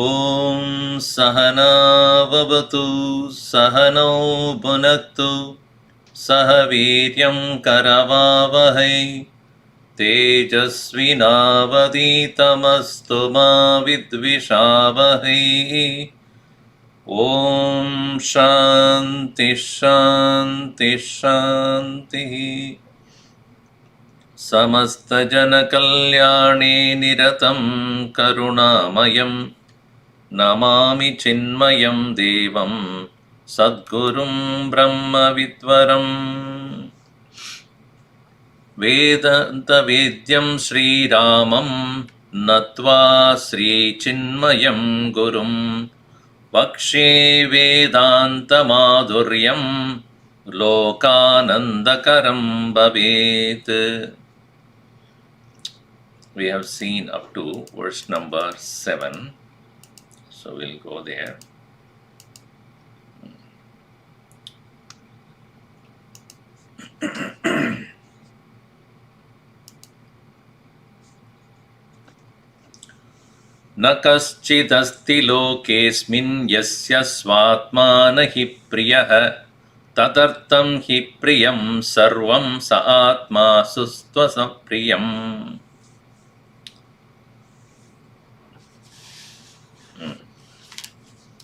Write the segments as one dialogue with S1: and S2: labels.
S1: ॐ सहना भवतु सहनौ भुनक्तु सह वीर्यं करवावहै तेजस्विनावधीतमस्तु मा विद्विषावहै। ॐ शान्ति शान्ति शान्तिः। समस्तजनकल्याणे निरतं करुणामयं नमामि चिन्मयं देवं सद्गुरुं ब्रह्मविद्वरम्। वेदान्तवेद्यं श्रीरामं नत्वा श्रीचिन्मयं गुरुं वक्ष्ये वेदान्तमाधुर्यं लोकानन्दकरं भवेत्. We have seen up to verse number 7. So we'll go there. न कश्चिदस्ति लोकेऽस्मिन् यस्य स्वात्मा न हि प्रियः तदर्थं हि प्रियं सर्वं स आत्मा सुस्त्वसप्रियम्.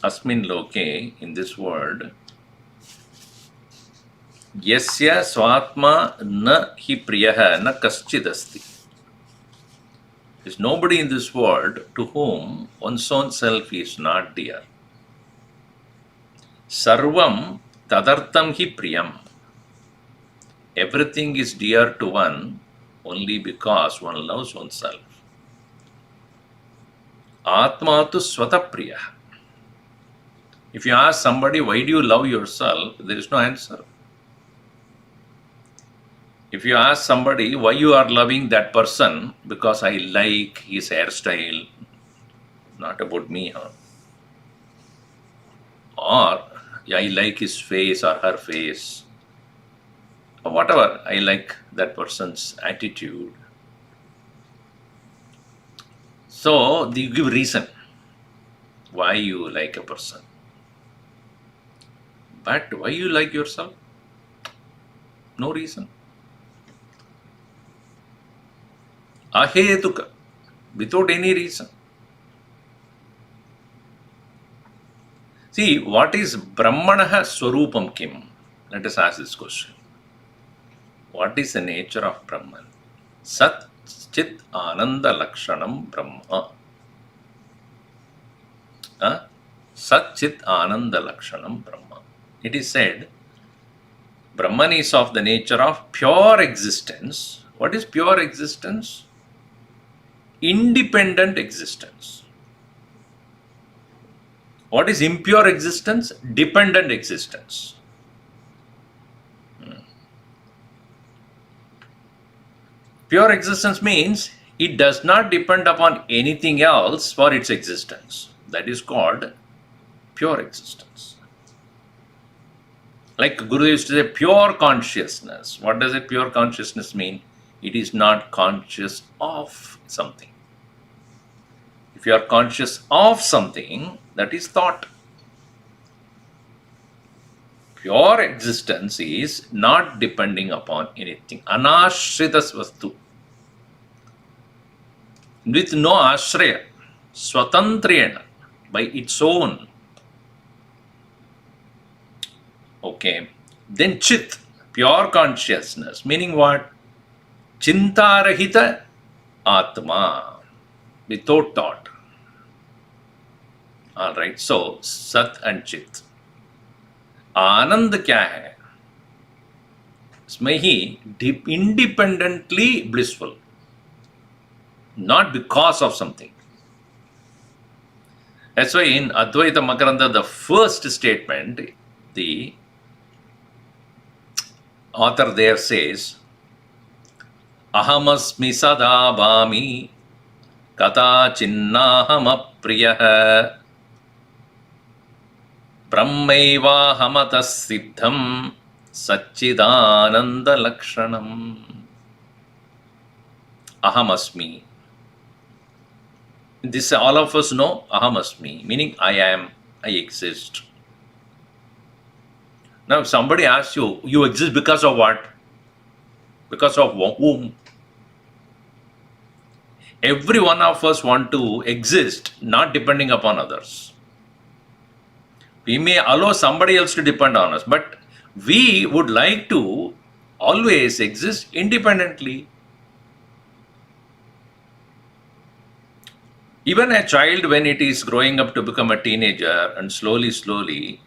S1: अस्मिन् लोके, in this world, यस्य स्वात्मा न हि प्रियः न कश्चिदस्ति. There is nobody in this world to whom one's own self is not dear. Sarvam tadartham hi priyam. Everything is dear to one only because one loves oneself. Atma tu swata priyah. If you ask somebody, why do you love yourself? There is no answer. If you ask somebody why you are loving that person, because I like his hairstyle, not about me, huh? Or I like his face or her face, or whatever, I like that person's attitude. So you give reason why you like a person. But why you like yourself? No reason. Ahetuka, without any reason. See, what is Brahmanaha Swarupam Kim? Let us ask this question. What is the nature of Brahman? Sat Chit Ananda Lakshanam Brahma. Sat Chit Ananda Lakshanam Brahma. It is said, Brahman is of the nature of pure existence. What is pure existence? Independent existence. What is impure existence? Dependent existence. Pure existence means it does not depend upon anything else for its existence. That is called pure existence. Like Guru used to say, pure consciousness. What does it pure consciousness mean? It is not conscious of something. If you are conscious of something, that is thought. Pure existence is not depending upon anything. Anashritas vastu. With no ashraya. Swatantriyana. By its own. Okay. Then chit. Pure consciousness. Meaning what? Chintarahita Atma, without thought. Alright, so Sat and Chit. Anand kya hai? Isme hi independently blissful. Not because of something. That's why in Advaita Makaranda, the first statement, the author there says, Ahamasmi sada bhami kata chinnahamapriyah brahmaivahamata siddham satchidananda lakshanam. Ahamasmi. This all of us know, aham asmi, meaning I am, I exist. Now, if somebody asks you, you exist because of what? Because of whom? Every one of us want to exist, not depending upon others. We may allow somebody else to depend on us, but we would like to always exist independently. Even a child, when it is growing up to become a teenager and slowly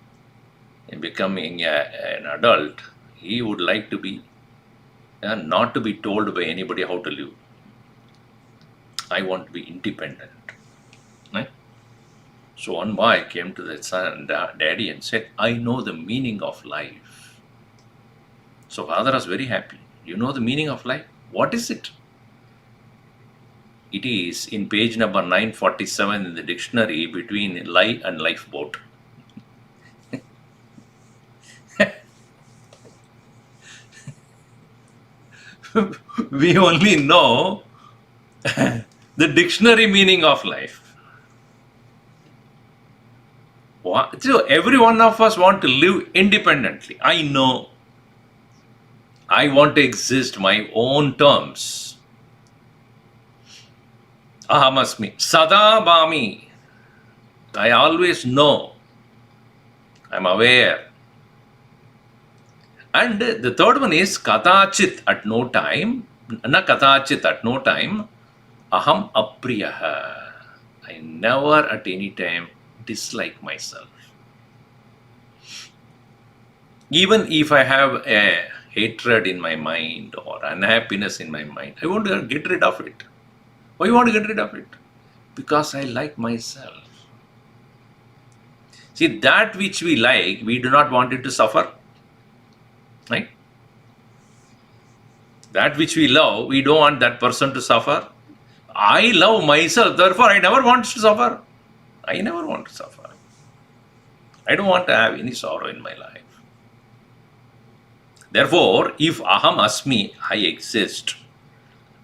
S1: becoming an adult, he would like to be not to be told by anybody how to live. I want to be independent. Right? So one boy came to the son, daddy, and said, I know the meaning of life. So father was very happy. You know the meaning of life? What is it? It is in page number 947 in the dictionary between lie and lifeboat. We only know the dictionary meaning of life. So every one of us want to live independently. I know. I want to exist my own terms. Ahamasmi. Sada bhami. I always know. I'm aware. And the third one is katachit, at no time. Na katachit, at no time. Aham apriyaha. I never at any time dislike myself. Even if I have a hatred in my mind or unhappiness in my mind, I want to get rid of it. Why you want to get rid of it? Because I like myself. See, that which we like, we do not want it to suffer. Right? That which we love, we don't want that person to suffer. I love myself, therefore I never want to suffer. I never want to suffer. I don't want to have any sorrow in my life. Therefore, if aham asmi, I exist.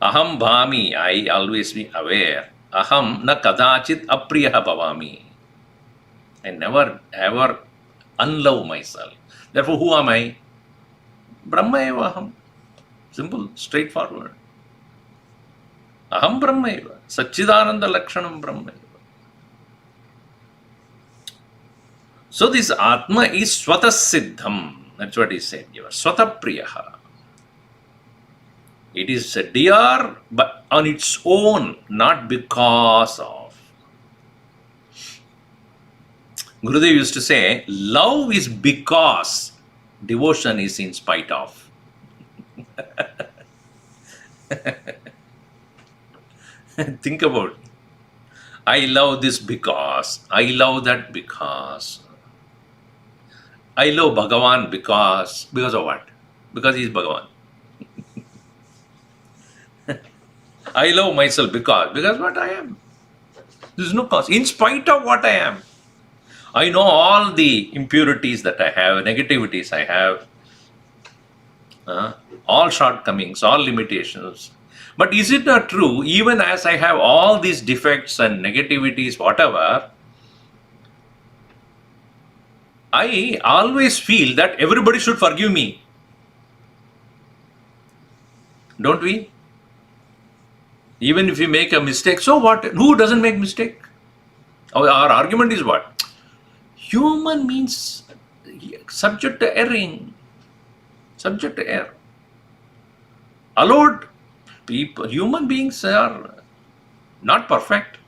S1: Aham bhami, I always be aware. Aham na kadachit apriyaha bhavami. I never ever unlove myself. Therefore, who am I? Brahma eva aham. Simple, straightforward. Aham Brahma eva. Satchidananda lakshanam Brahma eva. So this Atma is Swata Siddham. That's what he said here. Swata Priyaha. It is a dear, but on its own, not because of. Gurudev used to say, love is because, devotion is in spite of. Think about it. I love this because, I love that because. I love Bhagavan because of what? Because he is Bhagavan. I love myself because what I am. There is no cause. In spite of what I am. I know all the impurities that I have, negativities I have, all shortcomings, all limitations. But is it not true, even as I have all these defects and negativities, whatever, I always feel that everybody should forgive me. Don't we? Even if we make a mistake, so what? Who doesn't make mistake? Our argument is what? Human means subject to erring. Subject to error. Allowed. People, human beings are not perfect.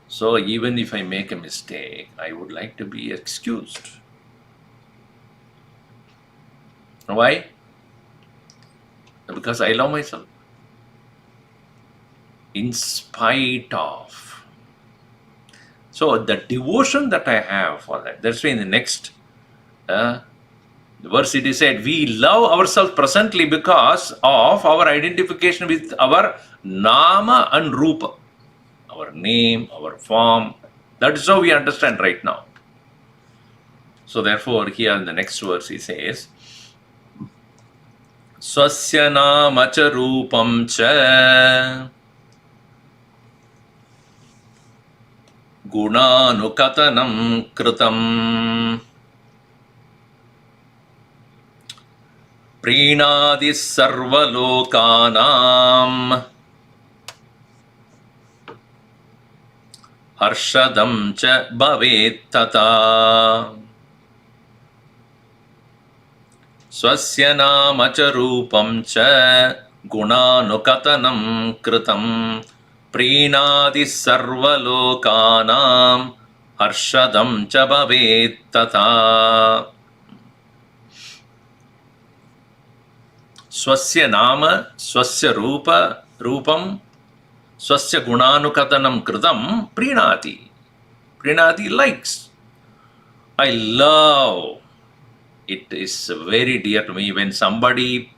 S1: So even if I make a mistake, I would like to be excused. Why? Because I love myself. In spite of. So the devotion that I have for that, that's why in the next verse it is said, we love ourselves presently because of our identification with our nama and rupa. Our name, our form. That is how we understand right now. So therefore, here in the next verse he says, Swasya nama cha rupam cha. Gunanukatanam kritam Prinadi sarvalokanam Harshadam cha bhavet tata Swasya nama cha rupam cha Gunanukatanam kritam Prinadi sarvalokanam Harshadam cha bhavet tata Swasya nama, swasya rupa, rupam, swasya gunanukatanam kritam, prinati. Prinati likes. I love. It is very dear to me when somebody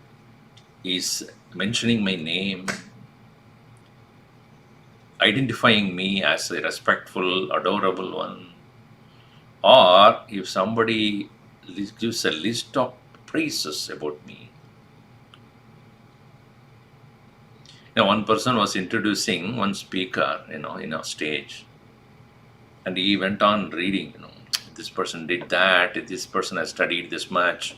S1: is mentioning my name, identifying me as a respectful, adorable one, or if somebody gives a list of praises about me. One person was introducing one speaker, in a stage, and he went on reading, this person did that, this person has studied this much,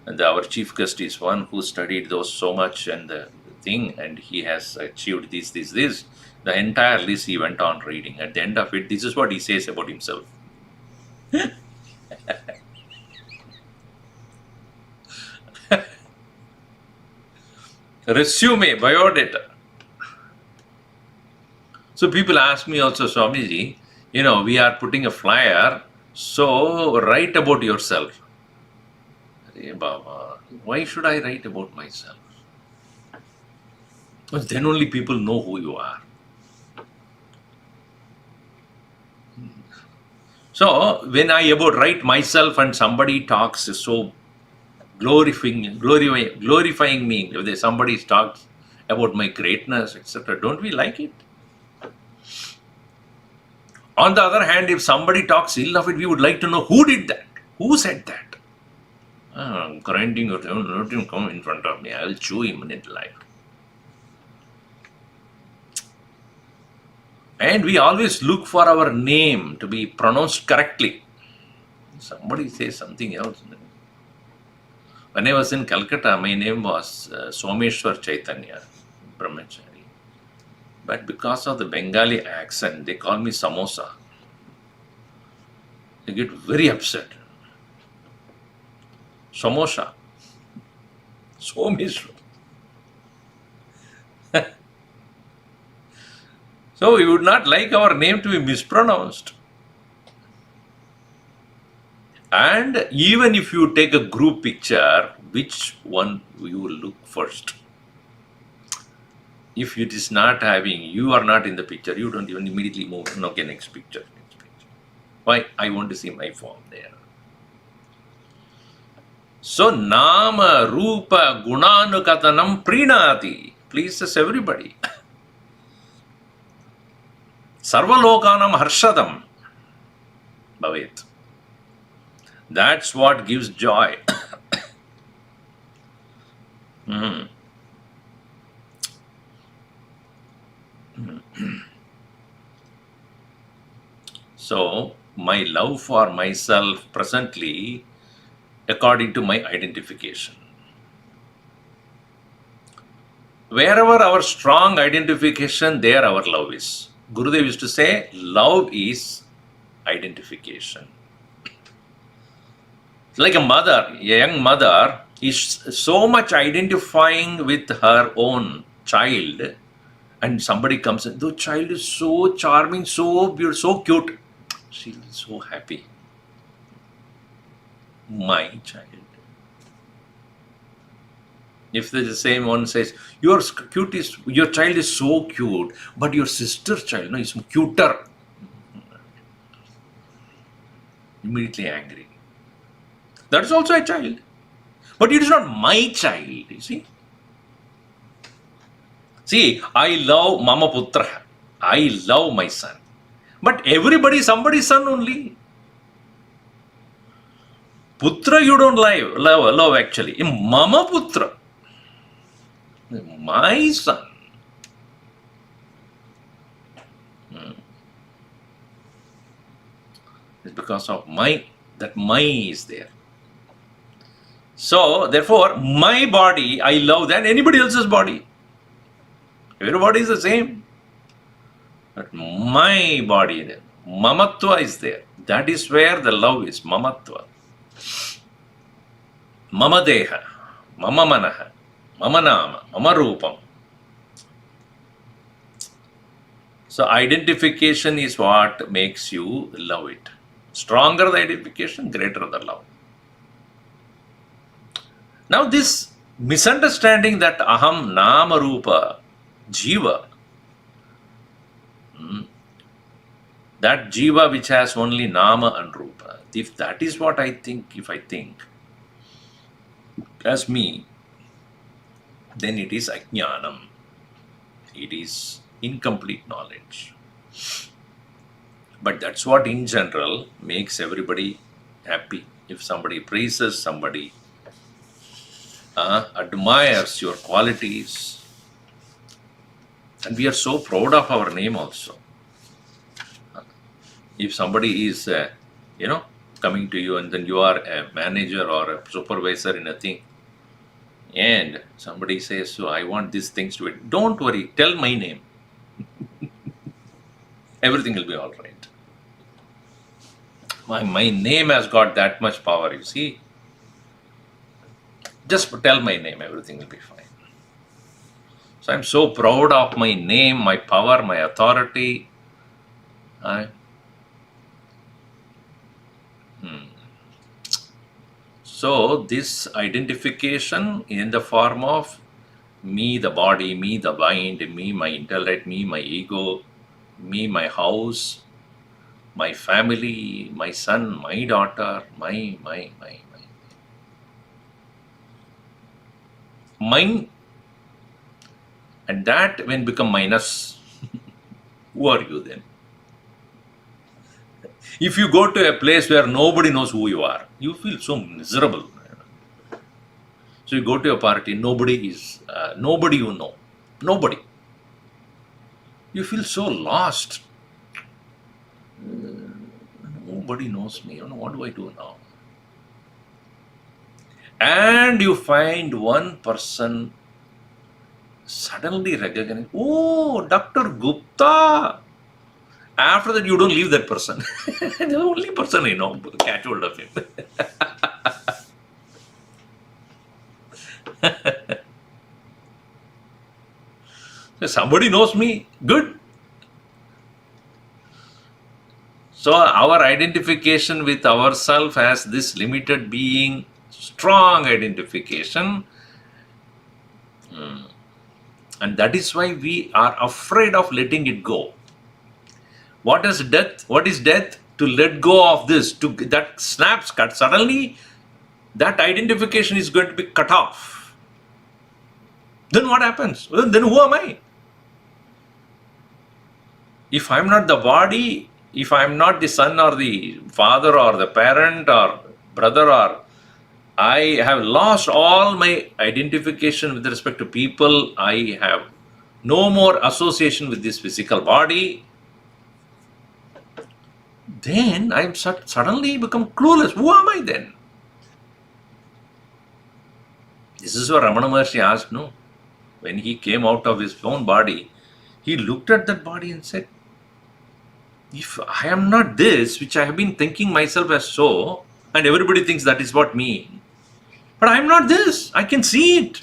S1: and our chief guest is one who studied those so much and the thing, and he has achieved this. The entire list he went on reading. At the end of it, this is what he says about himself. Resume, biodata. So people ask me also, Swamiji, we are putting a flyer, so write about yourself. Hey Baba, why should I write about myself? Because then only people know who you are. So when I write myself and somebody talks so glorifying me, if somebody talks about my greatness, etc., don't we like it? On the other hand, if somebody talks ill of it, we would like to know who did that, who said that. Grinding or let him come in front of me, I will chew him in life. And we always look for our name to be pronounced correctly. Somebody says something else. When I was in Calcutta, my name was Swami Ishwarananda, Brahmachari. But because of the Bengali accent, they call me Samosa. They get very upset. Samosa. Swami. So we would not like our name to be mispronounced. And even if you take a group picture, which one you will look first? If it is not having, you are not in the picture, you don't even immediately move. Okay, next picture. Why? I want to see my form there. So, Nama, Rupa, Gunanukatanam, Prinati pleases everybody. Sarvalokanam Harshadam Bhavet. That's what gives joy. So, my love for myself presently, according to my identification. Wherever our strong identification, there our love is. Gurudev used to say, love is identification. Like a mother, a young mother is so much identifying with her own child, and somebody comes in, the child is so charming, so beautiful, so cute. She is so happy. My child. If the same one says, your child is so cute, but your sister's child is cuter. Immediately angry. That is also a child. But it is not my child, you see. See, I love Mama Putra. I love my son. But everybody is somebody's son only. Putra you don't love actually. Mama Putra. My son. It's because of that my is there. So, therefore, my body I love than anybody else's body. Everybody is the same. But my body, mamatva is there. That is where the love is, mamatva. Mama deha, mama manaha, mama nama, mama rupam. So identification is what makes you love it. Stronger the identification, greater the love. Now this misunderstanding that aham nama rupa jiva, that jiva which has only nama and rupa, if that is what I think, if I think as me, then it is ajnanam. It is incomplete knowledge. But that's what in general makes everybody happy. If somebody praises, somebody admires your qualities, and we are so proud of our name also. If somebody is, coming to you and then you are a manager or a supervisor in a thing, and somebody says, so I want these things to it. Don't worry, tell my name. Everything will be all right. My name has got that much power, you see. Just tell my name, everything will be fine. So I'm so proud of my name, my power, my authority. So this identification in the form of me, the body, me, the mind, me, my intellect, me, my ego, me, my house, my family, my son, my daughter, my. Mine, and that when become minus, who are you then? If you go to a place where nobody knows who you are, you feel so miserable. So you go to a party, nobody you know, nobody. You feel so lost. Nobody knows me. What do I do now? And you find one person suddenly recognize, oh, Dr. Gupta. After that, you don't leave that person. The only person I know, catch hold of him. So somebody knows me, good. So our identification with ourselves as this limited being, strong identification, and that is why we are afraid of letting it go. What is death? What is death? To let go of this, to that snaps cut. Suddenly, that identification is going to be cut off. Then what happens? Well, then who am I? If I'm not the body, if I'm not the son or the father or the parent or brother, or I have lost all my identification with respect to people, I have no more association with this physical body, then I'm suddenly become clueless. Who am I then? This is what Ramana Maharshi asked, no? When he came out of his own body, he looked at that body and said, if I am not this, which I have been thinking myself as so, and everybody thinks that is what me, but I am not this, I can see it.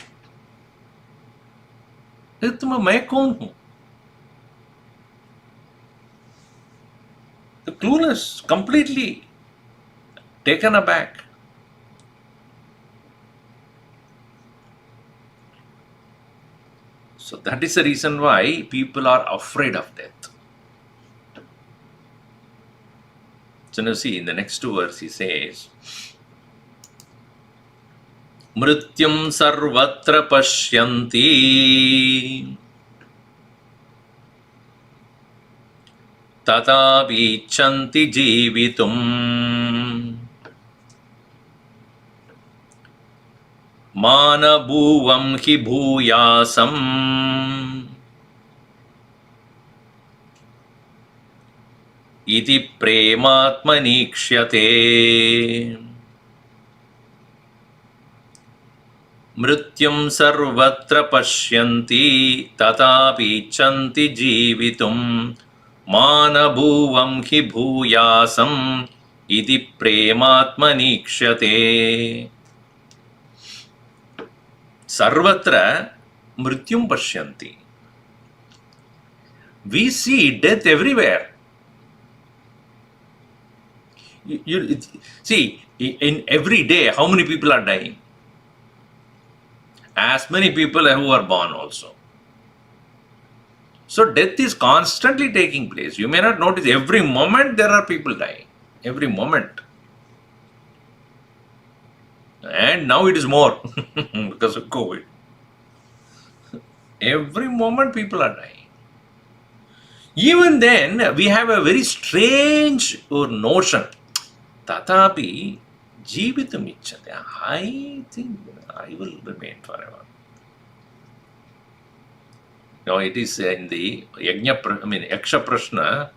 S1: मैं कौन हूं? The clueless, completely taken aback. So that is the reason why people are afraid of death. So now see, in the next two verses he says, Mrityam sarvatra pashyanti tata vichanti jivitum manabhuvam hi bhuyasam iti prematmanikshate. Mrityum sarvatra pashyanti tatapi ichanti jeevitum manabhuvam hi bhuyasam iti prematmanikshate. Sarvatra mrityum pashyanti. We see death everywhere. See, in every day, how many people are dying? As many people who are born also. So death is constantly taking place. You may not notice, every moment there are people dying. Every moment. And now it is more because of COVID. Every moment people are dying. Even then, we have a very strange notion. Tatapi jeevitum icchate. I think I will remain forever. Now it is in the Yaksha Prashna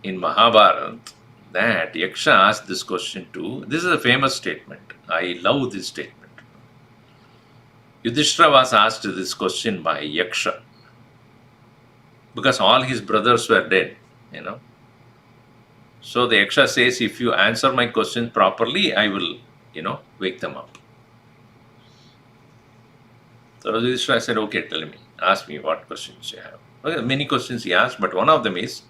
S1: in Mahabharata that Yaksha asked this question to. This is a famous statement. I love this statement. Yudhishthira was asked this question by Yaksha because all his brothers were dead, So the Yaksha says, if you answer my question properly, I will, wake them up. So Yudhishthira said, okay, tell me, ask me what questions you have. Okay, many questions he asked, but one of them is,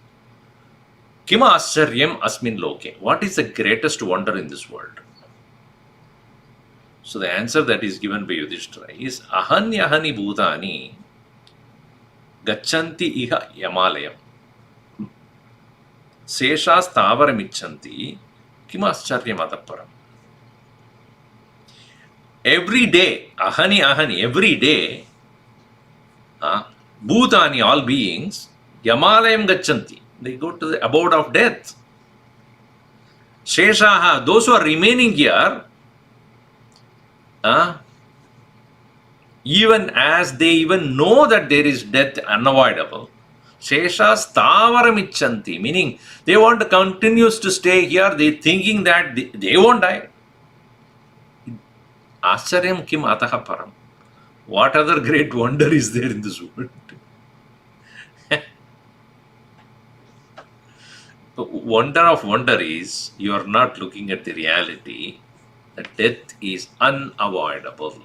S1: Kim Ascharyam Asmin Loke? What is the greatest wonder in this world? So the answer that is given by Yudhishthira is, Ahanyahani Bhutani Gachanti Iha Yamalayam Seshas Tavaramichanti Kim Ascharyam Adaparam. Every day, ahani, every day, Bhutani, all beings, Yamalayam Gachanti. They go to the abode of death. Sheshaha, those who are remaining here, even as they even know that there is death unavoidable, Sheshas Tavaramichanti, meaning they want to continue to stay here, they thinking that they won't die. Ascharyam kim ataha param. What other great wonder is there in this world? Wonder of wonder is you are not looking at the reality that death is unavoidable.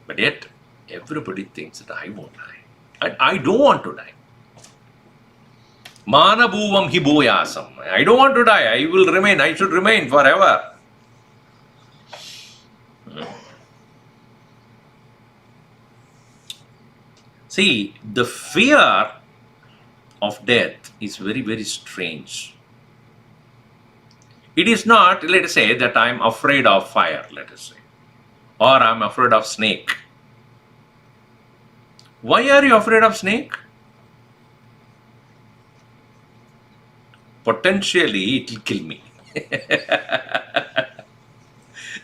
S1: But yet, everybody thinks that I won't die. I don't want to die. Manabhuvam hi bhuyasam. I don't want to die. I will remain. I should remain forever. See, the fear of death is very, very strange. It is not, let us say, that I am afraid of fire, let us say, or I am afraid of snake. Why are you afraid of snake? Potentially, it will kill me.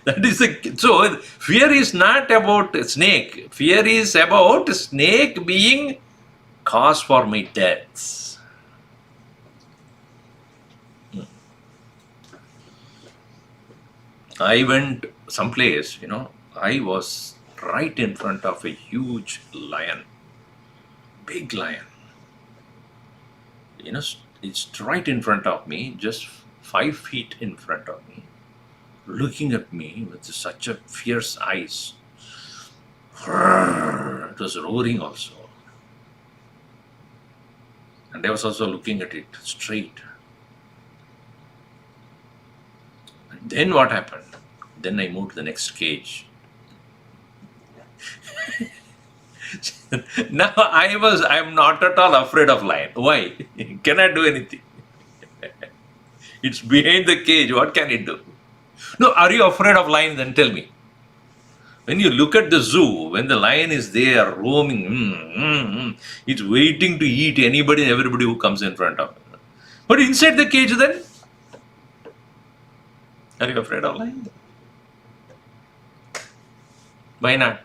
S1: That is so fear is not about snake. Fear is about snake being cause for my deaths. I went someplace, I was right in front of a huge lion, big lion. It's right in front of me, just 5 feet in front of me, looking at me with such a fierce eyes. It was roaring also. And I was also looking at it straight. And then what happened? Then I moved to the next cage. Now I am not at all afraid of lion. Why? Cannot do anything. It's behind the cage. What can it do? No, are you afraid of lion? Then tell me. When you look at the zoo, when the lion is there roaming, it's waiting to eat anybody and everybody who comes in front of it. But inside the cage then, are you afraid of lion? Why not?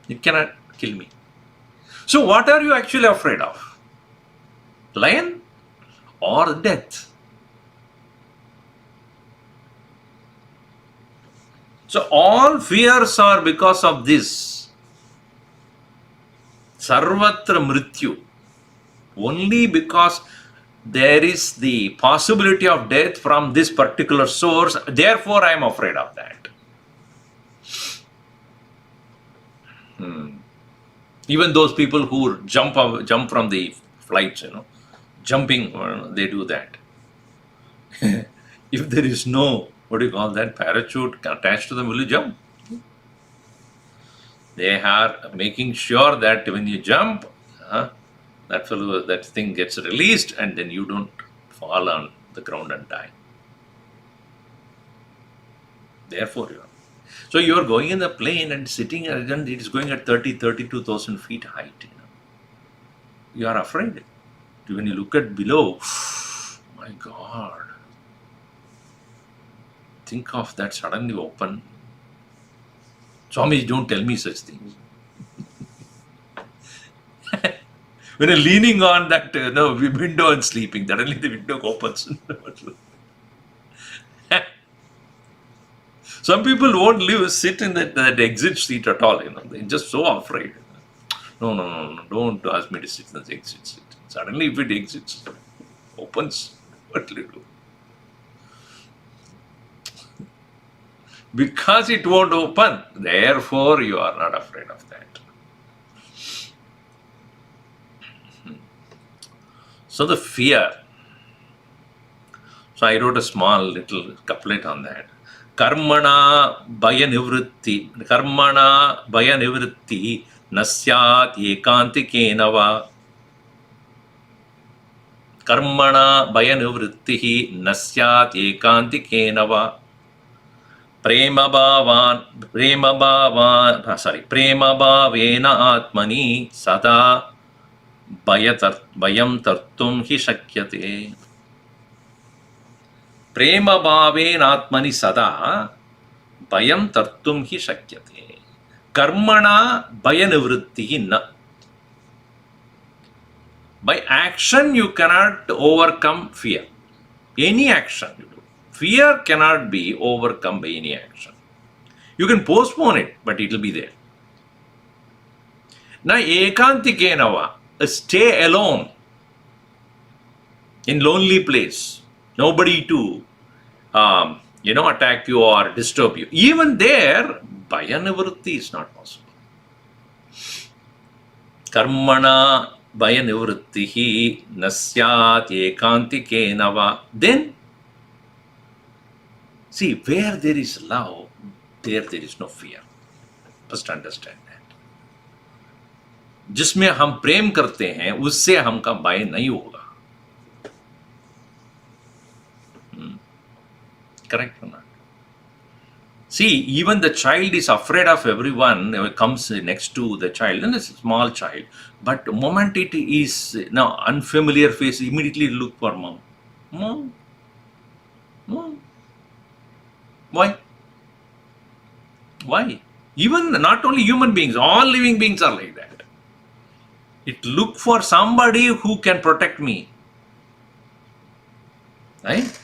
S1: It cannot kill me. So what are you actually afraid of? Lion or death? So all fears are because of this. Sarvatra mrityu. Only because there is the possibility of death from this particular source, therefore I am afraid of that. Even those people who jump from the flights, jumping, they do that. If there is no, what do you call that, parachute attached to them, will you jump? They are making sure that when you jump, that thing gets released and then you don't fall on the ground and die. Therefore, so you are going in the plane and sitting, and it is going at 32,000 feet height. You are afraid. When you look at below, my God, think of that suddenly open. Swami, don't tell me such things. When you're leaning on that window and sleeping, suddenly the window opens. Some people won't sit in that exit seat at all. They're just so afraid. No, don't ask me to sit in the exit seat. Suddenly, if it opens, what will you do? Because it won't open, therefore you are not afraid of that. So the fear. So I wrote a small little couplet on that. Karmana bhaya nivritti nasyat ekantikena va. Karmana bhaya nivritti nasyat ekantikena va. Prema bhavena atmani sada bhayam tartum hi shakyate. Prema bhavena atmani sada bhayam tartum hi shakyate. Karmana bhaya nivritti na. By action you cannot overcome fear. Any action you do. Fear cannot be overcome by any action. You can postpone it, but it will be there. Now, ekantikena va, stay alone in lonely place. Nobody to, attack you or disturb you. Even there, bhaya nivritti is not possible. Karmana bhaya nivrittihi nasyat ekantikena va. Then, see, where there is love, there is no fear. Must understand that. जिसमें हम प्रेम करते हैं उससे हमका भय नहीं होगा. Correct or not? See, even the child is afraid of everyone who comes next to the child, and it's a small child. But the moment it is now unfamiliar face, immediately look for mom. Mom. Why? Even not only human beings, all living beings are like that. It look for somebody who can protect me. Right?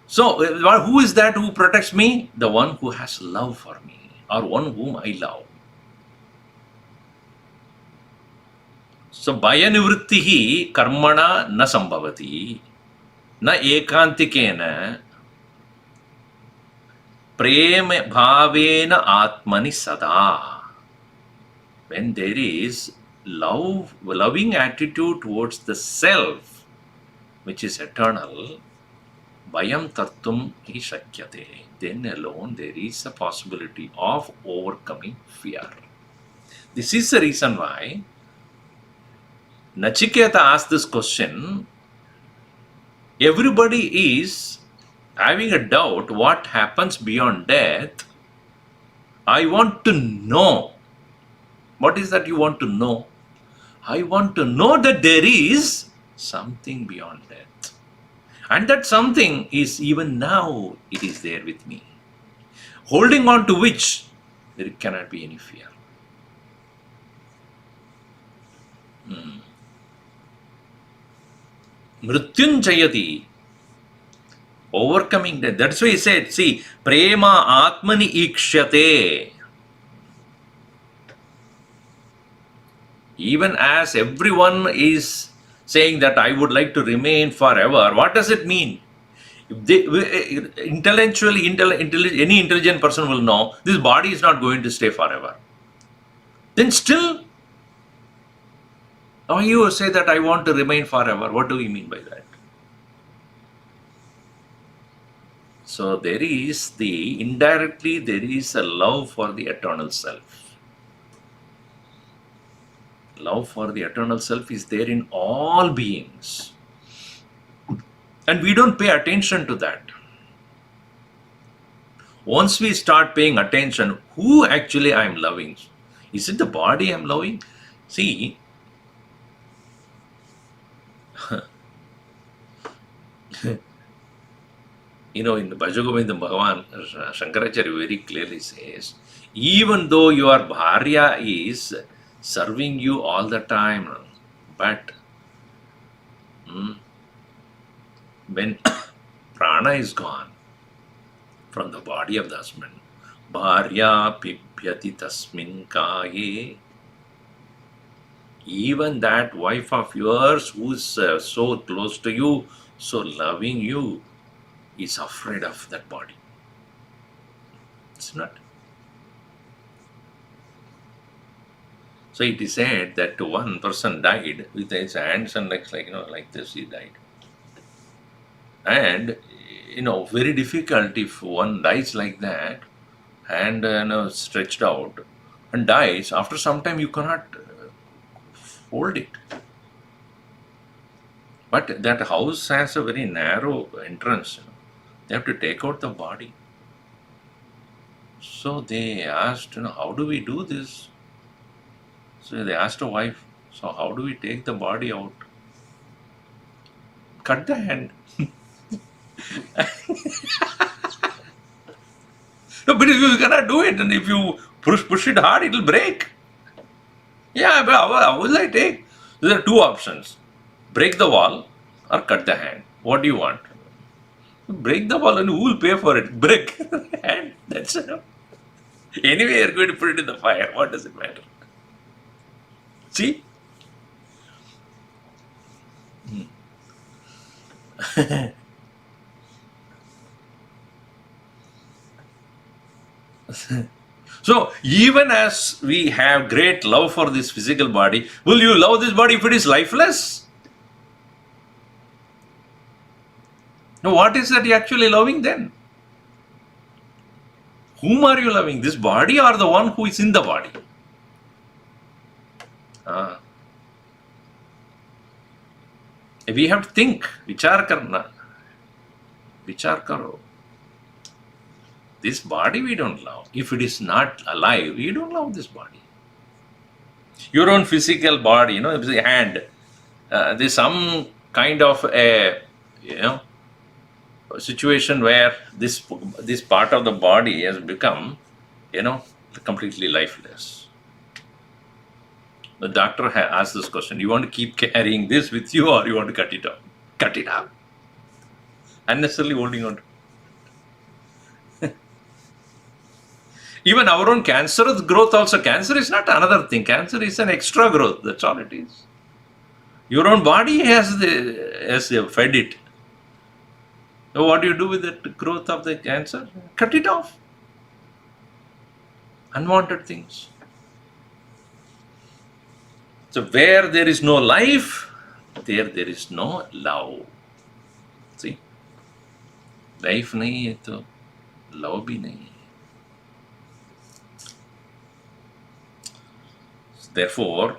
S1: So, who is that who protects me? The one who has love for me, or one whom I love. So, bhaya nivrittihi karmana na sambhavati na ekantikena prema bhavena atmani sada. When there is loving attitude towards the self, which is eternal, bhayam tartum hi shakyate. Then alone there is a possibility of overcoming fear. This is the reason why Nachiketa asked this question. Everybody is having a doubt what happens beyond death. I want to know. What is that you want to know? I want to know that there is something beyond death. And that something is even now, it is there with me. Holding on to which there cannot be any fear. Mrityunjayati. Overcoming death. That's why he said, see, prema atmani ikshyate. Even as everyone is saying that I would like to remain forever, what does it mean? If they, intellectually, any intelligent person will know this body is not going to stay forever. Then still, how you say that I want to remain forever? What do we mean by that? So there is indirectly there is a love for the eternal self. Love for the eternal self is there in all beings. And we don't pay attention to that. Once we start paying attention, who actually I am loving? Is it the body I am loving? See, in the Bhajagovinda Bhagavan, Shankaracharya very clearly says, even though your bharya is serving you all the time, but when prana is gone from the body of the husband, bharya pipyati tasmin kaye, even that wife of yours who's so close to you, so loving you, is afraid of that body. It's not. So it is said that one person died with his hands and legs like this, he died. And very difficult if one dies like that and stretched out and dies. After some time you cannot hold it. But that house has a very narrow entrance. They have to take out the body. So they asked, how do we do this? So they asked a wife, so how do we take the body out? Cut the hand. No, but you cannot do it, and if you push it hard, it will break. Yeah, but how will I take? There are two options: break the wall or cut the hand. What do you want? Break the wall, and who will pay for it? Break the hand. That's enough. Anyway, you're going to put it in the fire. What does it matter? See? So, even as we have great love for this physical body, will you love this body if it is lifeless? Now, what is that you're actually loving then? Whom are you loving? This body or the one who is in the body? We have to think, vichar karna. Vichar karo. This body we don't love. If it is not alive, we don't love this body. Your own physical body, the hand, there's some kind of a, situation where this part of the body has become, completely lifeless. The doctor asked this question: you want to keep carrying this with you, or you want to cut it off? Cut it off. Unnecessarily holding on to. Even our own cancerous growth also. Cancer is not another thing. Cancer is an extra growth. That's all it is. Your own body has fed it. So what do you do with the growth of the cancer? Cut it off. Unwanted things. So where there is no life, there is no love. See? Life nahi hai to love bhi nahi hai. Therefore,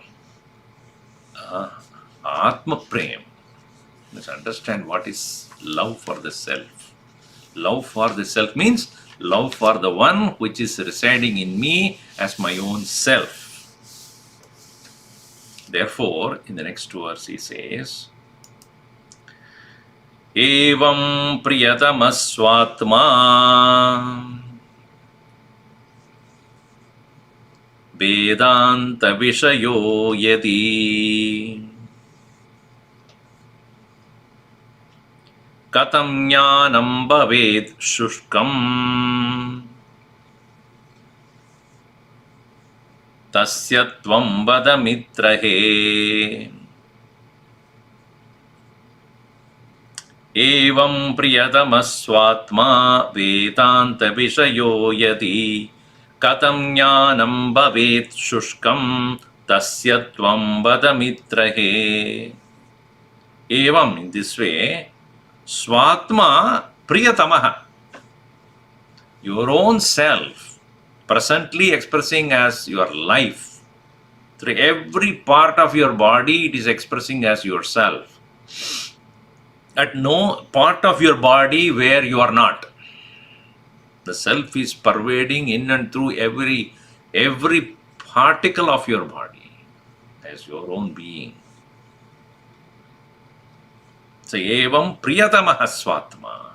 S1: Atma Prem. Let's understand what is love for the self. Love for the self means love for the one which is residing in me as my own self. Therefore, in the next verse he says, Evam priyatamasvatma Vedanta Vishayo Yadi katam jnanam bhavet shushkam tasya tvam vada mitrahe. Evam priyatamasvatma vedanta vishayo yadi katam jnanam bhavet shushkam tasya tvam vada mitrahe. Evam, in this way, swatma priyatamaha, your own self, presently expressing as your life. Through every part of your body, it is expressing as yourself. At no part of your body where you are not. The self is pervading in and through every particle of your body as your own being. So, evam priyatamaha swatma.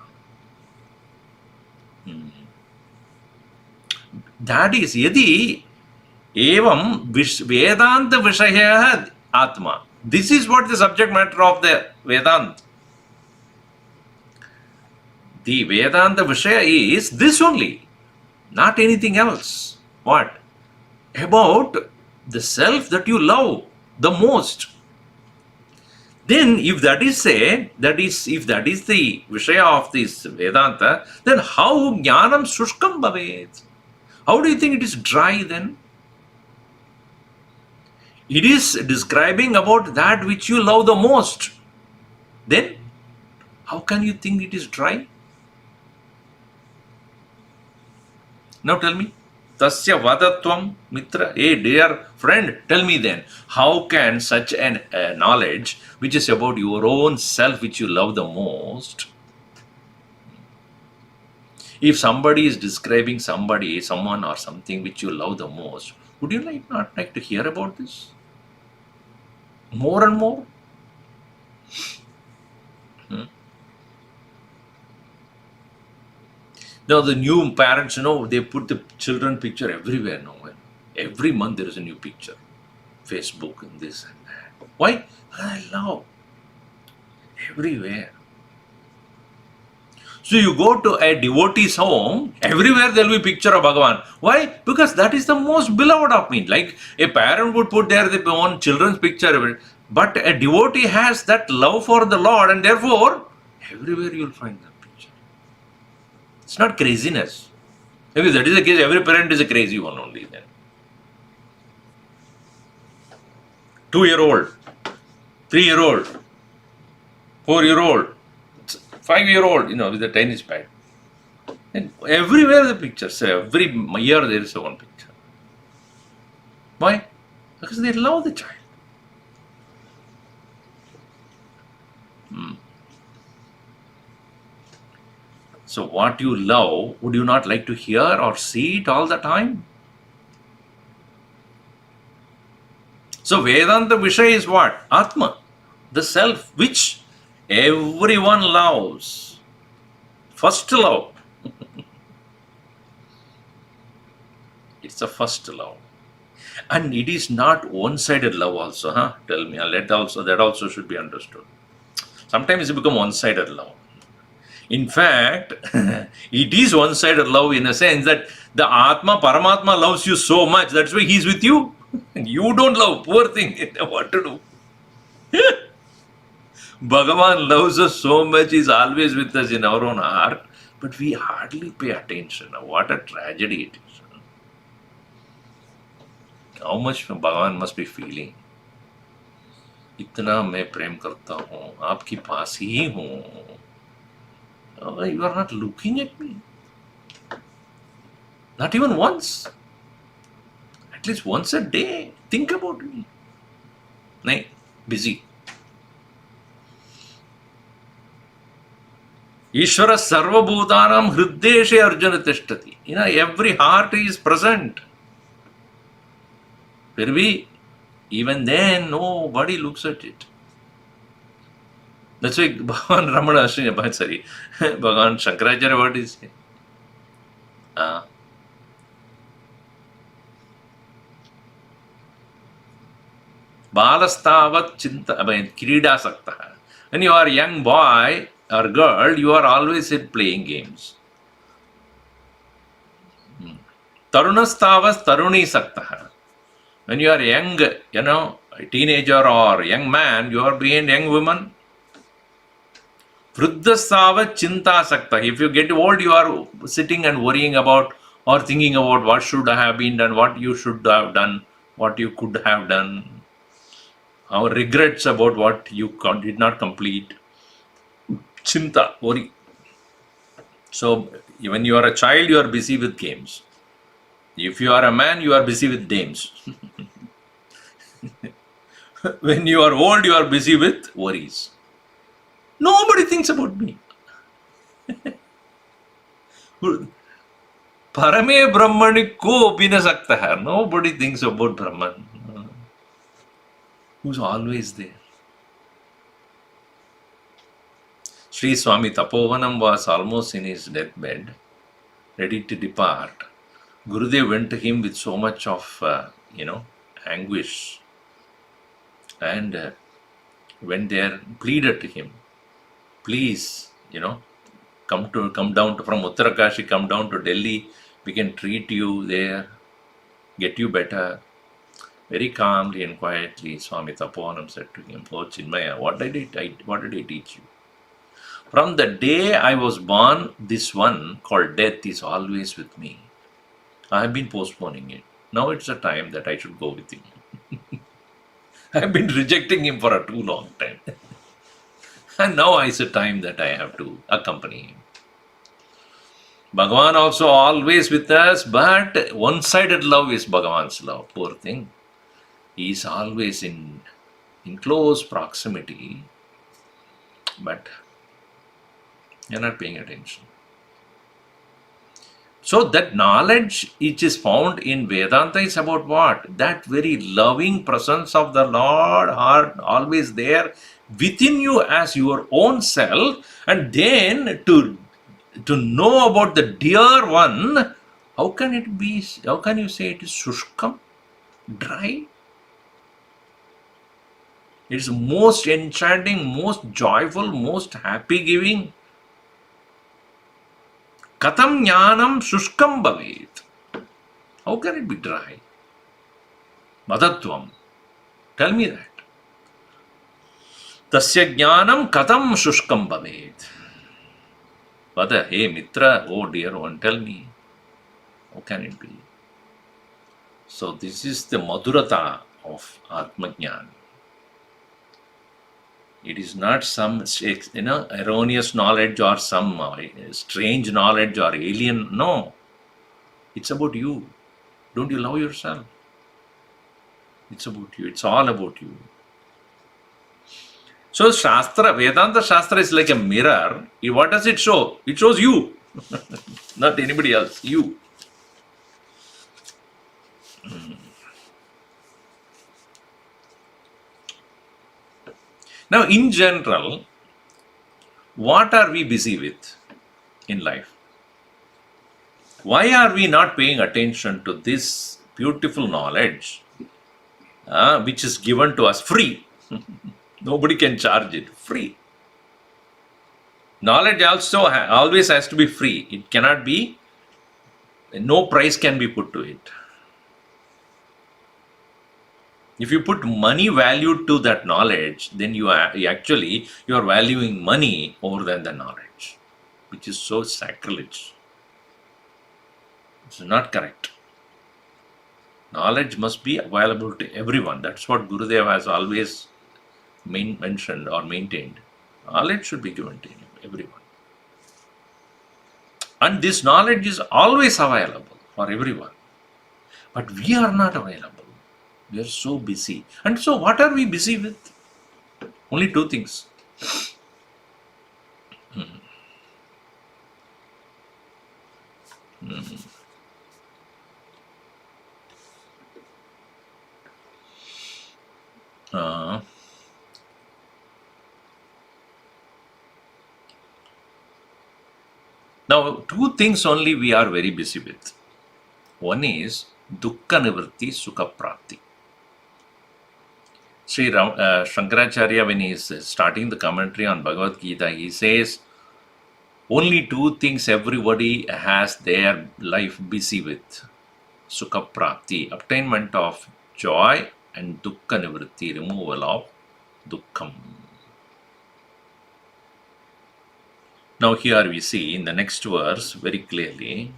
S1: That is, yadi evam Vedanta vishaya atma. This is what the subject matter of the Vedanta. The Vedanta Vishaya is this only, not anything else. What? About the self that you love the most. Then, if that is said, if that is the Vishaya of this Vedanta, then how Jnanam Shushkam Bhavet? How do you think it is dry then? It is describing about that which you love the most. Then, how can you think it is dry? Now tell me, tasya vadatvam mitra, hey dear friend, tell me then, how can such an knowledge which is about your own self which you love the most, if somebody is describing someone or something which you love the most, would you not like to hear about this? More and more? Now the new parents, they put the children picture everywhere now. Every month there is a new picture. Facebook and this and that. Why? I love. Everywhere. So you go to a devotee's home, everywhere there will be picture of Bhagavan. Why? Because that is the most beloved of me. Like a parent would put there their own children's picture, but a devotee has that love for the Lord, and therefore everywhere you will find that picture. It's not craziness. If that is the case, every parent is a crazy one only then. 2-year-old, 3-year-old, 4-year-old, 5-year-old, with a tennis bat. And everywhere the pictures, every year there is one picture. Why? Because they love the child. So what you love, would you not like to hear or see it all the time? So Vedanta Vishaya is what? Atma, the self, which everyone loves. First love. It's a first love. And it is not one-sided love also, huh? Tell me, that also should be understood. Sometimes it becomes one-sided love. In fact, it is one-sided love in a sense that the Atma, Paramatma loves you so much, that's why he is with you. You don't love, poor thing, what to do? Bhagavan loves us so much, he is always with us in our own heart, but we hardly pay attention. What a tragedy it is. How much Bhagavan must be feeling. इतना मैं प्रेम करता हूँ, आपके पास ही हूँ. You are not looking at me. Not even once. At least once a day. Think about me. No, busy. Ishvara sarva bhutanam hriddeshe arjuna tishtati. Every heart is present. Even then, nobody looks at it. That's why Bhagavan Ramana Bhagavan Shankaracharya, what is it? Balastavat chinta, Krida sakta. When you are a young boy, or girl, you are always at playing games. Tarunastavas taruni saktaha. When you are young, a teenager or young man, you are being young woman. Vruddhastava chinta sakta. If you get old, you are sitting and worrying about or thinking about what should have been done, what you should have done, what you could have done, our regrets about what you did not complete. Chinta, worry. So when you are a child, you are busy with games. If you are a man, you are busy with dames. When you are old, you are busy with worries. Nobody thinks about me. Parame Brahmani ko bina sakta hai. Nobody thinks about Brahman. Who's always there. Sri Swami Tapovanam was almost in his deathbed, ready to depart. Gurudev went to him with so much of, anguish, and went there, pleaded to him, please, come down from Uttarakashi, come down to Delhi, we can treat you there, get you better. Very calmly and quietly, Swami Tapovanam said to him, "Oh Chinmaya, what did I teach you? From the day I was born, this one called death is always with me. I have been postponing it. Now it's a time that I should go with him. I have been rejecting him for a too long time. And now it's a time that I have to accompany him." Bhagavan also always with us, but one-sided love is Bhagavan's love. Poor thing. He is always in close proximity, but you're not paying attention. So that knowledge which is found in Vedanta is about what? That very loving presence of the Lord are always there within you as your own self, and then to know about the dear one, how can you say it is shushkam, dry? It is most enchanting, most joyful, most happy giving. Katam jnanam shushkam bhavet. How can it be dry? Madatvam. Tell me that. Tasya jnanam katam shushkam bhavet. Vada, hey Mitra, oh dear one, tell me. How can it be? So this is the madhurata of Atma Jnana. It is not some erroneous knowledge or some strange knowledge or alien. No. It's about you. Don't you love yourself? It's about you. It's all about you. So Vedanta Shastra is like a mirror. What does it show? It shows you. Not anybody else. You. Now, in general, what are we busy with in life? Why are we not paying attention to this beautiful knowledge which is given to us free? Nobody can charge it. Free. Knowledge also always has to be free. It cannot be, no price can be put to it. If you put money value to that knowledge, then you are valuing money more than the knowledge, which is so sacrilege. It's not correct. Knowledge must be available to everyone. That's what Gurudev has always mentioned or maintained. Knowledge should be given to everyone. And this knowledge is always available for everyone. But we are not available. We are so busy. And so what are we busy with? Only two things. Now, two things only we are very busy with. One is dukkha nivritti, sukha prapti. Shankaracharya, when he is starting the commentary on Bhagavad Gita, he says, only two things everybody has their life busy with. Sukha prapti, obtainment of joy, and dukkha nivritti, removal of dukkham. Now here we see in the next verse very clearly,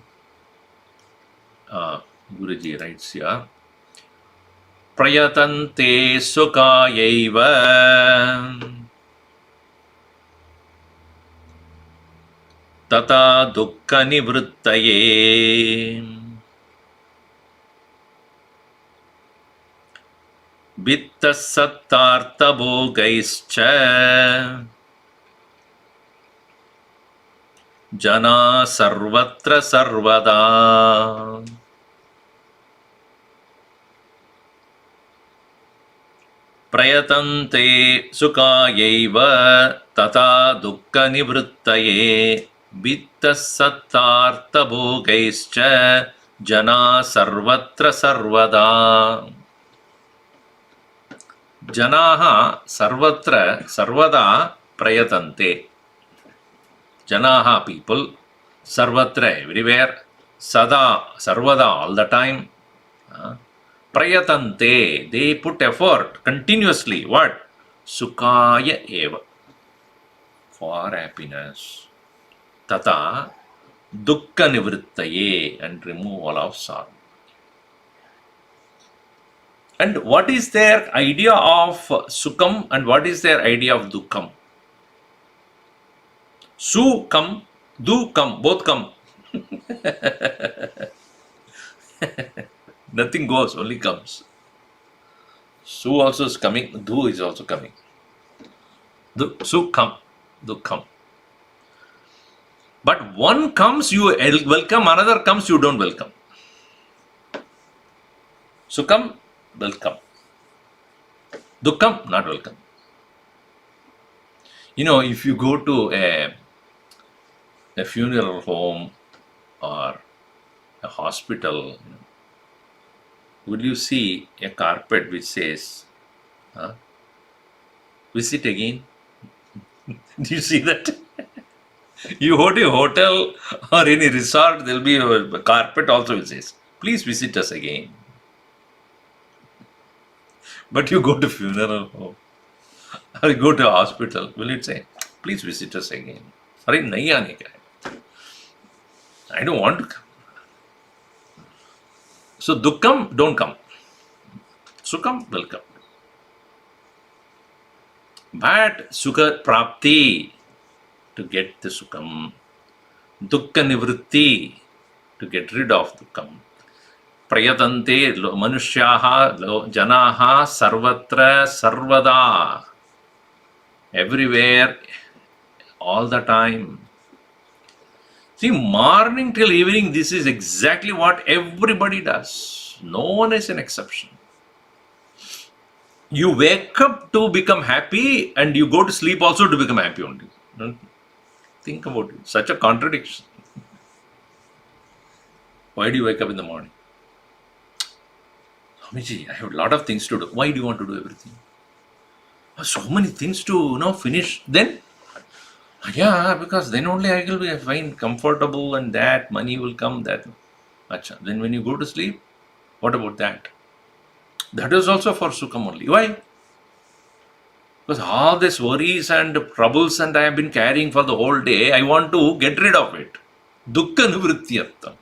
S1: Guruji writes here, Prayatante sukayaiva tata dukkha nivrittaye vitta sattartha bhogaischa jana sarvatra sarvada. Prayatante sukayaiva tata dukkha nivrittaye vitta sattartha bhogaischa jana sarvatra sarvada. Janaha sarvatra sarvada prayatante. Janaha, people, sarvatra, everywhere, sada, sarvada, all the time. Prayatante, they put effort continuously. What? Sukaya eva, for happiness. Tata dukkha nivrittaye, and removal of sorrow. And what is their idea of sukham and what is their idea of dukkham? Su come, do come, both come. Nothing goes, only comes. Su also is coming, do is also coming. Su come, do come. But one comes, you welcome, another comes, you don't welcome. Sukham, welcome. Dukkham, not welcome. You know, if you go to a funeral home or a hospital, will you see a carpet which says, visit again? Do you see that? You go to a hotel or any resort, there will be a carpet also which says, please visit us again. But you go to funeral home or you go to a hospital, will it say, please visit us again? Arey, nahi aane ka hai. I don't want to come. So dukkham, don't come. Sukham, welcome. But sukha prapti, to get the sukham. Dukkha nivritti, to get rid of dukkham. Prayatante manushyaha janaha sarvatra sarvada. Everywhere, all the time. See, morning till evening, this is exactly what everybody does. No one is an exception. You wake up to become happy and you go to sleep also to become happy only. Don't think about it. Such a contradiction. Why do you wake up in the morning? Swamiji, I have a lot of things to do. Why do you want to do everything? So many things to finish. Then, yeah, because then only I will be fine, comfortable, and that money will come. That, Achha. Then when you go to sleep, what about that? That is also for sukham only. Why? Because all these worries and troubles and I have been carrying for the whole day, I want to get rid of it. Dukkha nivrittiyartham.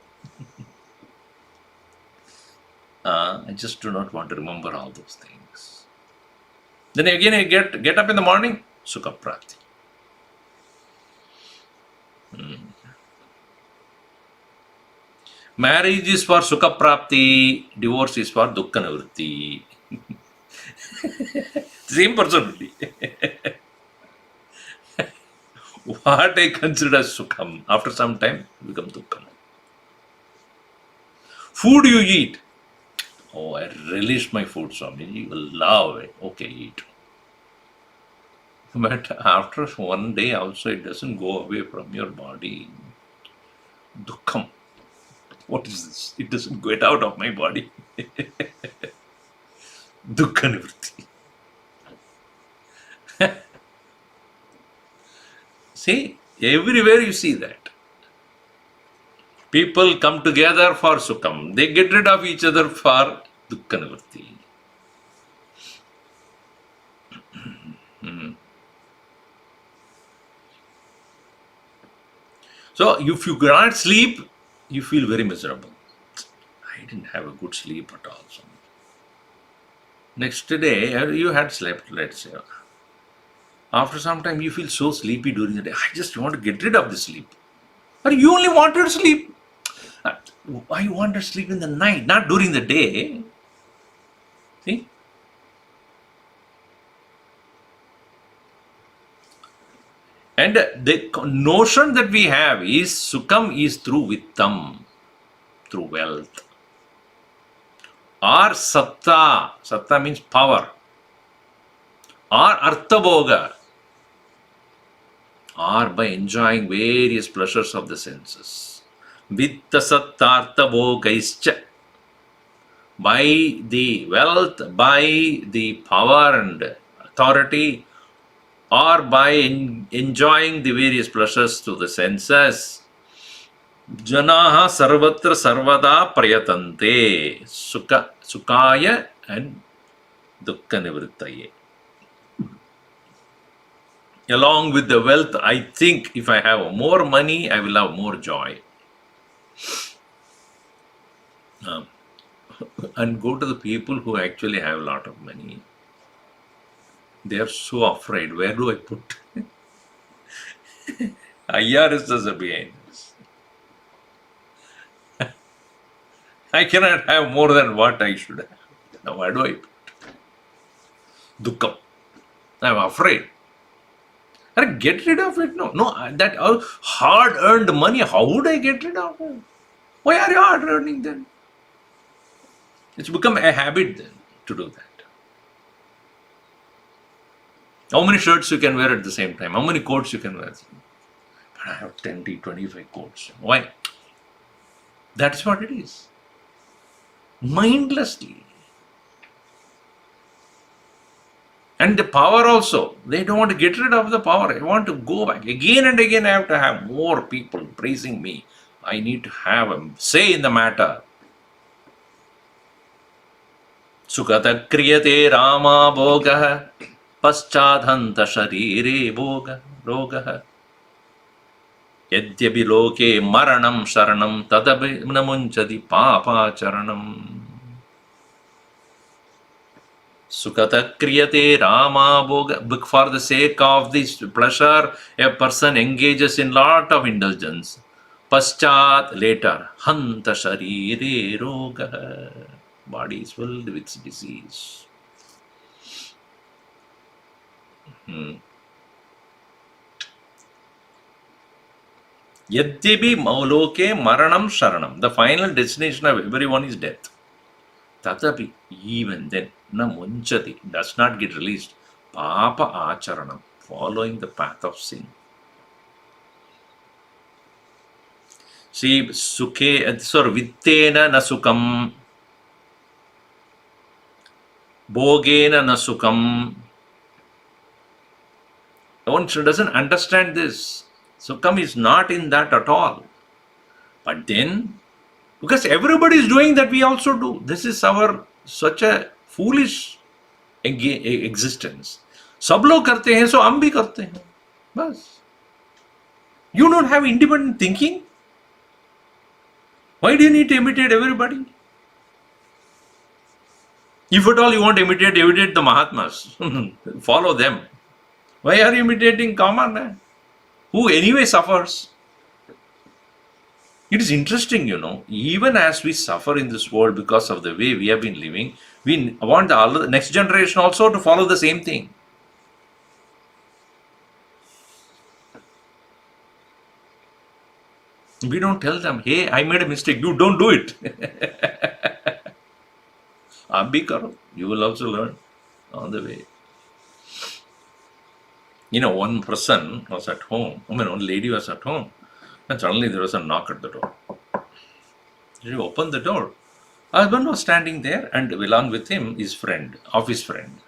S1: I just do not want to remember all those things. Then again I get up in the morning, sukha prapti. Marriage is for sukha prapti, divorce is for dukkha nivritti. Same person only. What I consider as sukham, after some time, become dukkham. Food you eat. Oh, I relish my food, Swami. You will love it. Okay, eat. But after one day also, it doesn't go away from your body. Dukkham. What is this? It doesn't get out of my body. Dukkha nivritti. See, everywhere you see that. People come together for Sukham. They get rid of each other for Dukkha Nivritti. So, if you cannot sleep, you feel very miserable. I didn't have a good sleep at all. So next day, you had slept, let's say. After some time, you feel so sleepy during the day. I just want to get rid of the sleep. But you only wanted sleep. I wanted sleep in the night, not during the day. See? And the notion that we have is Sukham is through Vittam, through wealth. Or Satta, Satta means power. Or Artha-bhoga, or by enjoying various pleasures of the senses. Vitta Satta Artha-bhogaischa, by the wealth, by the power and authority, or by enjoying the various pleasures to the senses. Janaha sarvatra sarvada prayatante sukaya and dukkha nivrittaye. Along with the wealth, I think if I have more money, I will have more joy. And go to the people who actually have a lot of money. They are so afraid. Where do I put? IRS is behind this. I cannot have more than what I should have. Now, where do I put? Dukkam. I am afraid. Get rid of it. No, that hard-earned money, how would I get rid of it? Why are you hard-earning then? It's become a habit then to do that. How many shirts you can wear at the same time? How many coats you can wear? But I have 20, 25 coats. Why? That's what it is. Mindlessly. And the power also. They don't want to get rid of the power. I want to go back. Again and again I have to have more people praising me. I need to have a say in the matter. Sukata kriyate rama bhogaha paschadhanta sharire bhoga rogaha yadyapi loke maranam sharanam tadabi namunchadi papa charanam. Sukata kriyate rama bhoga. For the sake of this pleasure, a person engages in lot of indulgence. Paschat, later, hanta sharire roga. Body is filled with disease. Yadyapi mauloke maranam sharanam. The final destination of everyone is death. Tatapi, even then, na munchati, does not get released. Papa acharanam, following the path of sin. See, sukhe, so vittena na sukam, bhogena na sukam. One doesn't understand this. Sukam is not in that at all. But then, because everybody is doing that, we also do. This is our such a foolish existence. सब लोग करते हैं, so हम भी करते हैं. बस. You don't have independent thinking. Why do you need to imitate everybody? If at all you want to imitate the Mahatmas. Follow them. Why are you imitating common man? Who anyway suffers? It is interesting, even as we suffer in this world because of the way we have been living, we want the next generation also to follow the same thing. We don't tell them, hey, I made a mistake, you don't do it. Abhi karo, you will also learn on the way. One person was at home, one lady was at home, and suddenly there was a knock at the door. She opened the door. Husband was standing there, and along with him, his friend, office friend.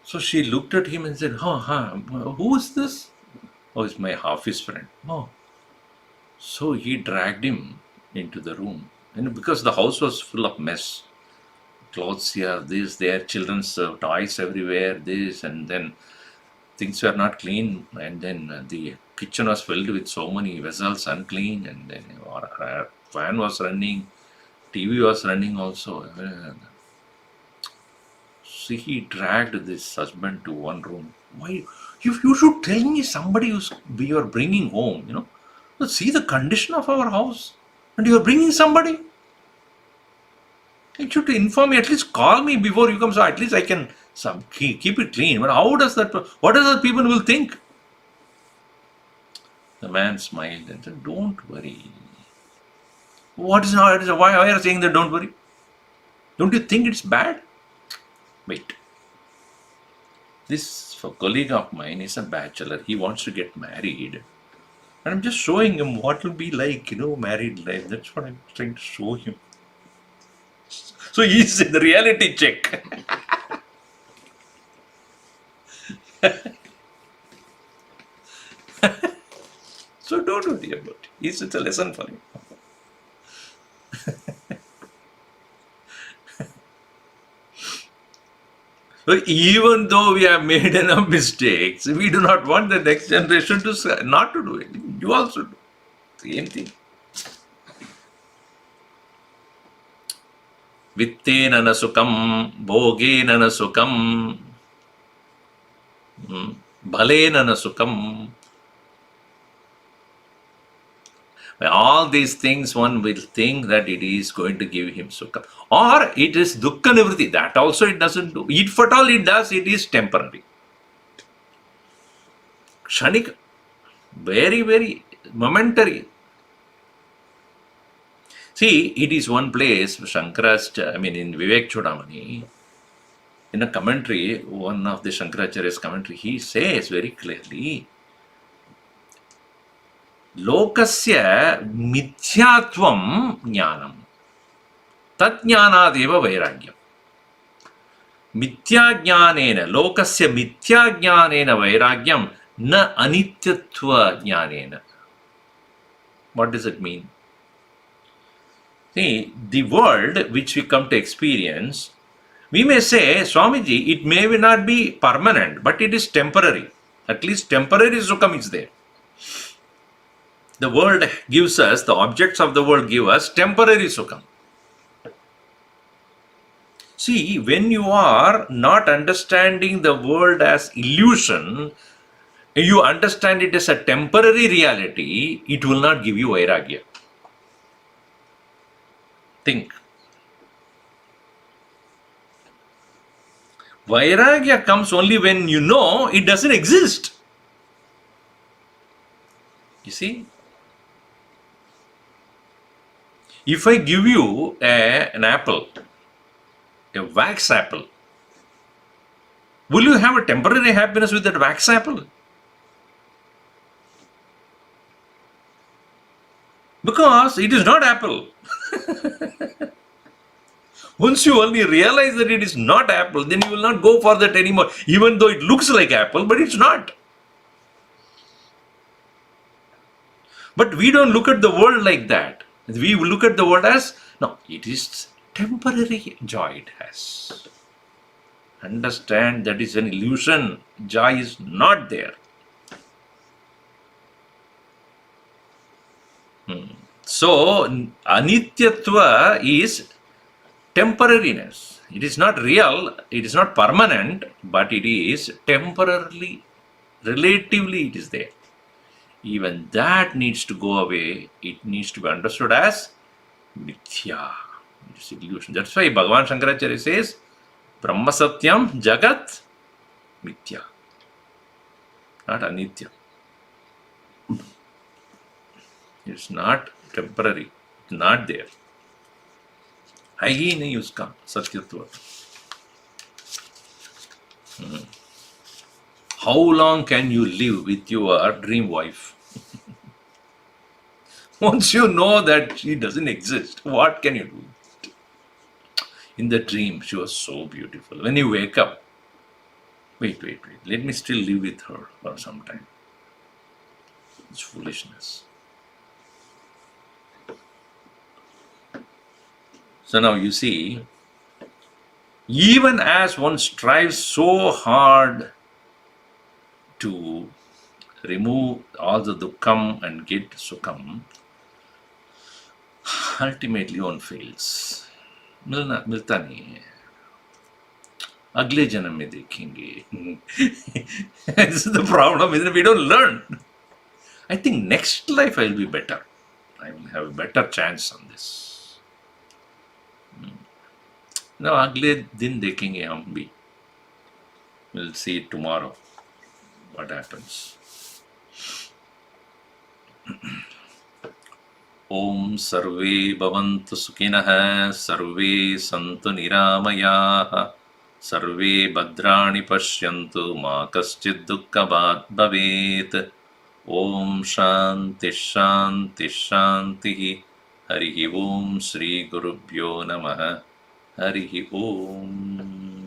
S1: So she looked at him and said, who is this? Oh, it's my office friend. Oh. So he dragged him into the room. And because the house was full of mess, clothes here, this, there, children's toys everywhere, this, and then things were not clean. And then the kitchen was filled with so many vessels unclean. And then fan was running, TV was running also. So he dragged this husband to one room. Why? You should tell me somebody you are bringing home, Let's see the condition of our house. And you are bringing somebody. You should inform me, at least call me before you come, so at least I can keep it clean. But what does that people will think? The man smiled and said, don't worry. Why are you saying that don't worry? Don't you think it's bad? Wait. This colleague of mine is a bachelor. He wants to get married. And I'm just showing him what will be like, married life. That's what I'm trying to show him. So he's in the reality check. So don't worry about it. It's a lesson for him. So even though we have made enough mistakes, we do not want the next generation to not to do it. You also do. Same thing. Vittena na sukam, bhogena na sukam, bhalena na sukam. By all these things, one will think that it is going to give him sukha. Or it is dukkha nivritti. That also it doesn't do. If at all it does, it is temporary. Kshanika. Very, very momentary. See, it is one place, in Vivek Chodamani, in a commentary, one of the Shankaracharya's commentary, he says very clearly, Lokasya mithyatvam jnanam tat jnanadeva vairagyam. Mithya jnanena, lokasya mithya jnanena vairagyam na anityatva jnanena. What does it mean? See, the world which we come to experience, we may say, Swamiji, it may not be permanent, but it is temporary. At least temporary sukham is there. The world gives us, the objects of the world give us temporary sukham. See, when you are not understanding the world as illusion, you understand it as a temporary reality, it will not give you vairagya. Think. Vairagya comes only when you know it doesn't exist. You see? If I give you an apple, a wax apple, will you have a temporary happiness with that wax apple? Because it is not apple. Once you only realize that it is not apple, then you will not go for that anymore, even though it looks like apple, but it's not. But we don't look at the world like that. We look at the world as, no, it is temporary joy it has. Understand that is an illusion. Joy is not there. So, anityatva is temporariness. It is not real, it is not permanent, but it is temporarily, relatively it is there. Even that needs to go away. It needs to be understood as mithya. It is illusion. That's why Bhagavan Shankaracharya says, Brahma Satyam Jagat Mithya. Not Anitya. It's not temporary. It's not there. है ही नहीं उसका सत्यत्व. How long can you live with your dream wife? Once you know that she doesn't exist, what can you do? In the dream, she was so beautiful. When you wake up, Wait. Let me still live with her for some time. It's foolishness. So now you see, even as one strives so hard to remove all the dukkam and get sukham, ultimately one fails. मिलता नहीं है, अगले जन्म में देखेंगे. This is the problem, isn't it? We don't learn. I think next life I will be better. I will have a better chance on this. Now, अगले दिन देखेंगे हम भी. We'll see tomorrow what happens. Om सर्वे भवन्तु सुखिनः, सर्वे सन्तु निरामयाः, सर्वे भद्राणि पश्यन्तु, मा कश्चित् दुःखभाग् भवेत्. Om Shanti Shanti Shanti. Harihi Om Shri Gurubhyo Namaha. Harihi Om.